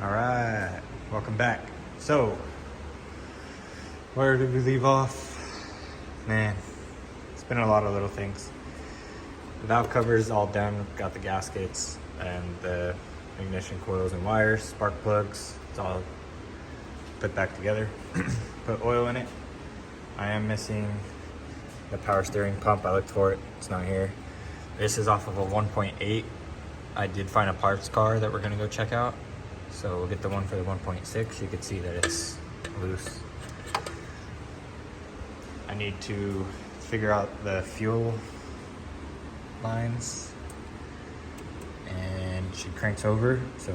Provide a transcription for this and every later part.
All right, welcome back. So, where did we leave off? Man, it's been a lot of little things. The valve cover is all done. Got the gaskets and the ignition coils and wires, spark plugs. It's all put back together. Put oil in it. I am missing the power steering pump. I looked for it. It's not here. This is off of a 1.8. I did find a parts car that we're gonna go check out. So we'll get the one for the 1.6. You can see that it's loose. I need to figure out the fuel lines. And she cranks over, so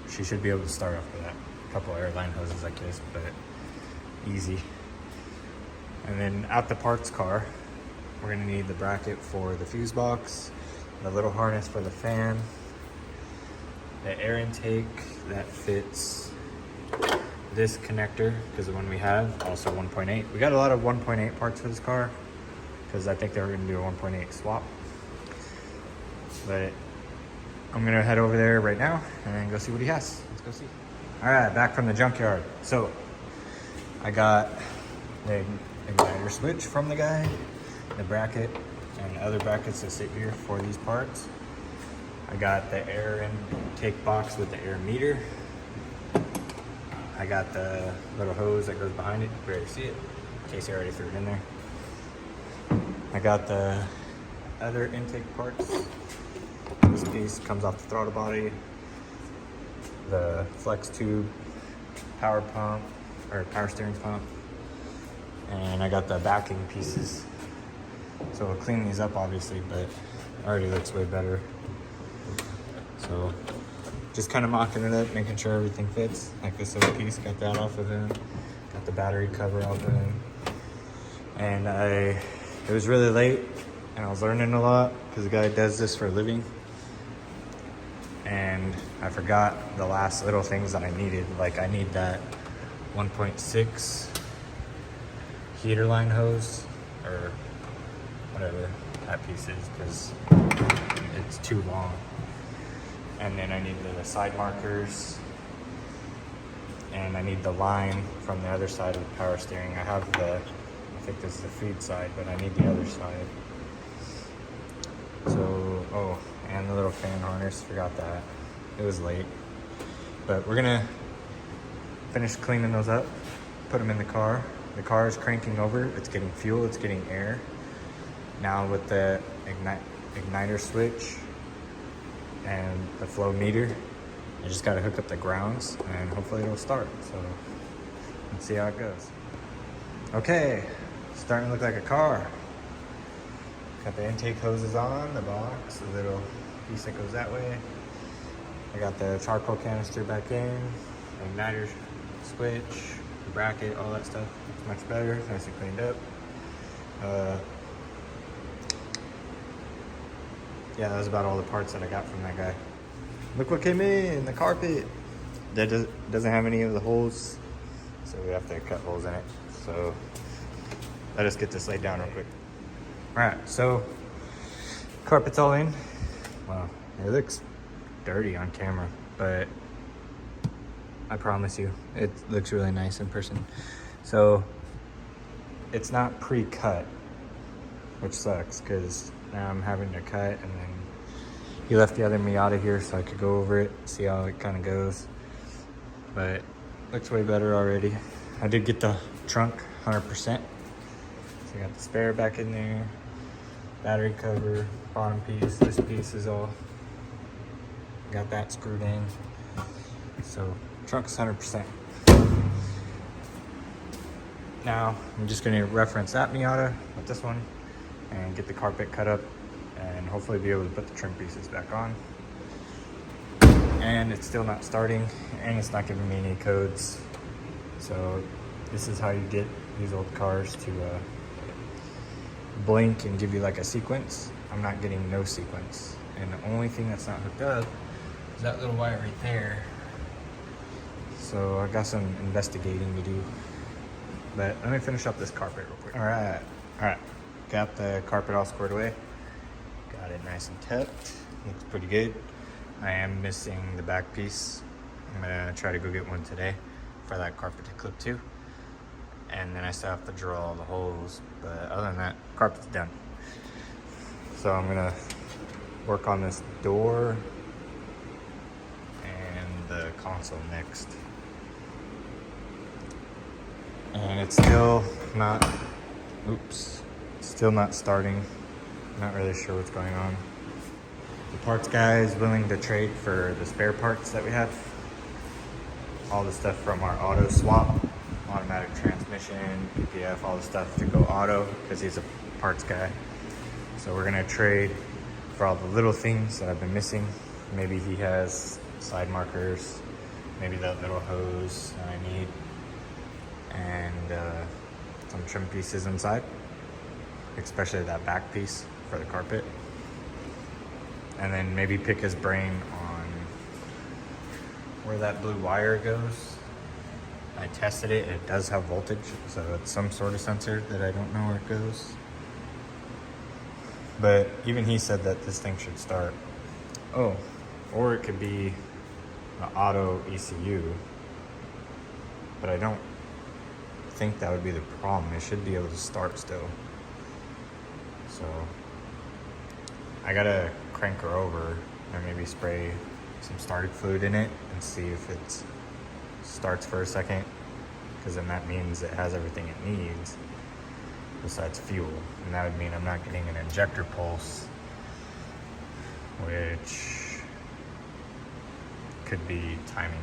she should be able to start off with that. A couple airline hoses like this, but easy. And then at the parts car, we're gonna need the bracket for the fuse box, the little harness for the fan, the air intake that fits this connector, because the one we have, also 1.8. We got a lot of 1.8 parts for this car, because I think they were gonna do a 1.8 swap. But I'm gonna head over there right now and go see what he has. Let's go see. All right, back from the junkyard. So I got the igniter switch from the guy, the bracket, and other brackets that sit here for these parts. I got the air intake box with the air meter. I got the little hose that goes behind it. You can barely see it, in case I already threw it in there. I got the other intake parts. This piece comes off the throttle body, the flex tube, power pump, or power steering pump, and I got the backing pieces. So we'll clean these up obviously, but already looks way better. So just kind of mocking it up, making sure everything fits. Like this little piece, got that off of him. Got the battery cover off of him. And it was really late and I was learning a lot because the guy does this for a living. And I forgot the last little things that I needed. Like I need that 1.6 heater line hose or whatever that piece is, because it's too long. And then I need the side markers, and I need the line from the other side of the power steering. I have I think this is the feed side, but I need the other side. So, oh, and the little fan harness, forgot that. It was late. But we're gonna finish cleaning those up, put them in the car. The car is cranking over, it's getting fuel, it's getting air. Now with the igniter switch and the flow meter, I just gotta hook up the grounds and hopefully it'll start. So let's see how it goes. Okay, starting to look like a car. Got the intake hoses on, the box, the little piece that goes that way. I got the charcoal canister back in, the igniter switch, the bracket, all that stuff. It's much better, nice and cleaned up. Yeah, that was about all the parts that I got from that guy. Look what came in, the carpet. That doesn't have any of the holes, so we have to cut holes in it. So let us get this laid down real quick. All right, so carpet's all in. Wow, it looks dirty on camera, but I promise you, it looks really nice in person. So it's not pre-cut, which sucks because now I'm having to cut, and then he left the other Miata here so I could go over it, see how it kind of goes. But looks way better already. I did get the trunk 100%. So I got the spare back in there, battery cover, bottom piece, this piece is all, got that screwed in. So trunk's 100%. Now I'm just gonna reference that Miata with this one and get the carpet cut up and hopefully be able to put the trim pieces back on. And it's still not starting and it's not giving me any codes. So this is how you get these old cars to blink and give you like a sequence. I'm not getting no sequence. And the only thing that's not hooked up is that little wire right there. So I got some investigating to do. But let me finish up this carpet real quick. All right. Got the carpet all squared away. Got it nice and tucked. Looks pretty good. I am missing the back piece I'm gonna try to go get one today for that carpet to clip to. And then I still have to drill all the holes, but other than that, carpet's done. So I'm gonna work on this door and the console next. And it's still not, still not starting. Not really sure what's going on. The parts guy is willing to trade for the spare parts that we have. All the stuff from our auto swap, automatic transmission, PPF, all the stuff to go auto, because he's a parts guy. So we're gonna trade for all the little things that I've been missing. Maybe he has side markers, maybe that little hose that I need, and some trim pieces inside, especially that back piece for the carpet. And then maybe pick his brain on where that blue wire goes. I tested it, it does have voltage, so it's some sort of sensor that I don't know where it goes. But even he said that this thing should start. Oh, or it could be the auto ECU, but I don't think that would be the problem. It should be able to start still. So I gotta crank her over and maybe spray some starter fluid in it and see if it starts for a second, because then that means it has everything it needs besides fuel, and that would mean I'm not getting an injector pulse, which could be timing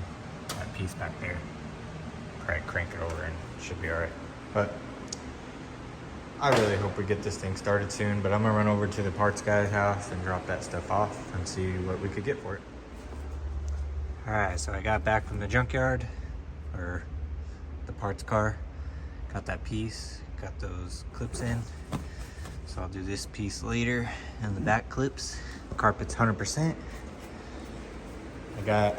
that piece back there. Probably crank it over and it should be all right. But I really hope we get this thing started soon, but I'm gonna run over to the parts guy's house and drop that stuff off and see what we could get for it. All right, so I got back from the junkyard, or the parts car, got that piece, got those clips in. So I'll do this piece later, and the back clips. Carpet's 100%. I got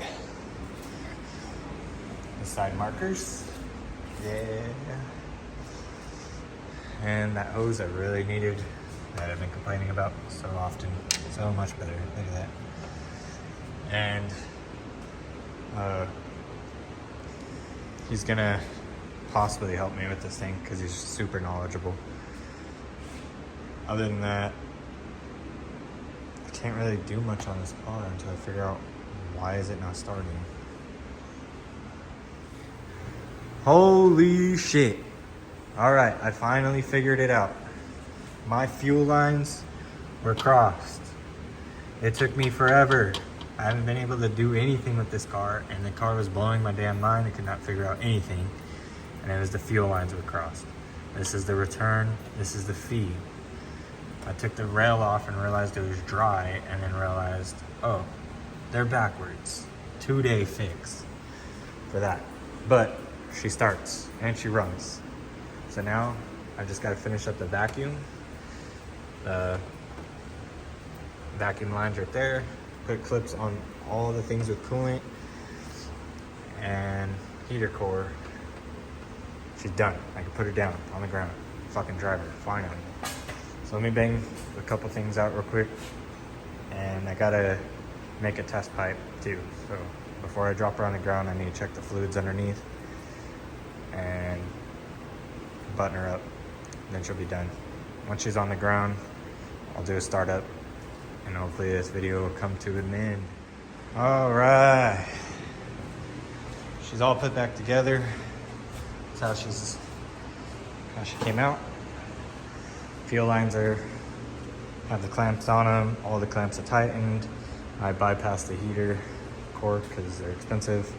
the side markers, yeah. And that hose I really needed, that I've been complaining about so often. So much better, look at that. And he's gonna possibly help me with this thing because he's super knowledgeable. Other than that, I can't really do much on this car until I figure out why is it not starting. Holy shit. All right, I finally figured it out. My fuel lines were crossed. It took me forever. I haven't been able to do anything with this car, and the car was blowing my damn mind. I could not figure out anything, and it was the fuel lines were crossed. This is the return, this is the feed. I took the rail off and realized it was dry, and then realized, oh, they're backwards. 2-day fix for that. But she starts and she runs. So now I just got to finish up the vacuum. The vacuum lines right there. Put clips on all the things with coolant and heater core. She's done. I can put her down on the ground. Fucking drive her. Finally. So let me bang a couple things out real quick. And I gotta make a test pipe too. So before I drop her on the ground, I need to check the fluids underneath and button her up. Then she'll be done. Once she's on the ground, I'll do a startup, and hopefully this video will come to an end. All right. She's all put back together. That's how she came out. Fuel lines have the clamps on them. All the clamps are tightened. I bypassed the heater core because they're expensive.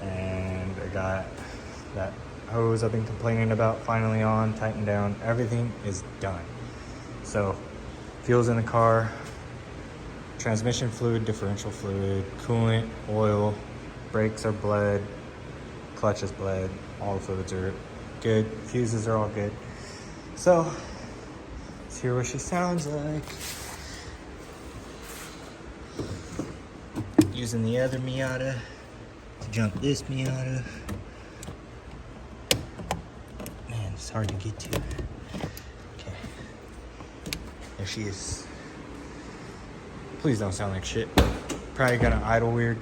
And I got that hose I've been complaining about finally on, tightened down. Everything is done. So fuel's in the car, transmission fluid, differential fluid, coolant, oil, brakes are bled, clutch is bled, all the fluids are good, fuses are all good. So let's hear what she sounds like. Using the other Miata to jump this Miata. Man, it's hard to get to. Okay. There she is. Please don't sound like shit. Probably gonna idle weird.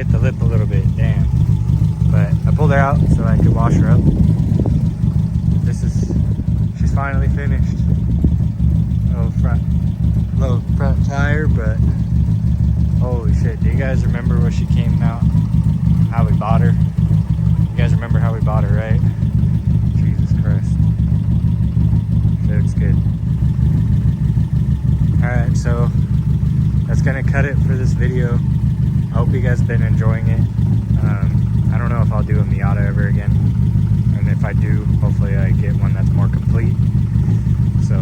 hit the lip a little bit, damn. But I pulled her out so I could wash her up. She's finally finished. Low front tire, but holy shit, do you guys remember where she came out? How we bought her? You guys remember how we bought her, right? Jesus Christ. She looks good. Alright, so that's gonna cut it for this video. I hope you guys have been enjoying it. I don't know if I'll do a Miata ever again. And if I do, hopefully I get one that's more complete. So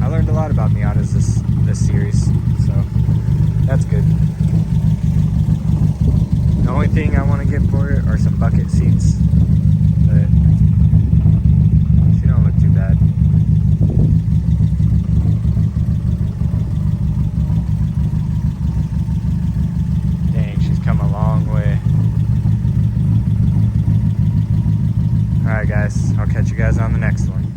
I learned a lot about Miatas this series, so that's good. The only thing I want to get for it are some bucket seats, but she don't look too bad. Dang, she's come a long way. Alright guys, I'll catch you guys on the next one.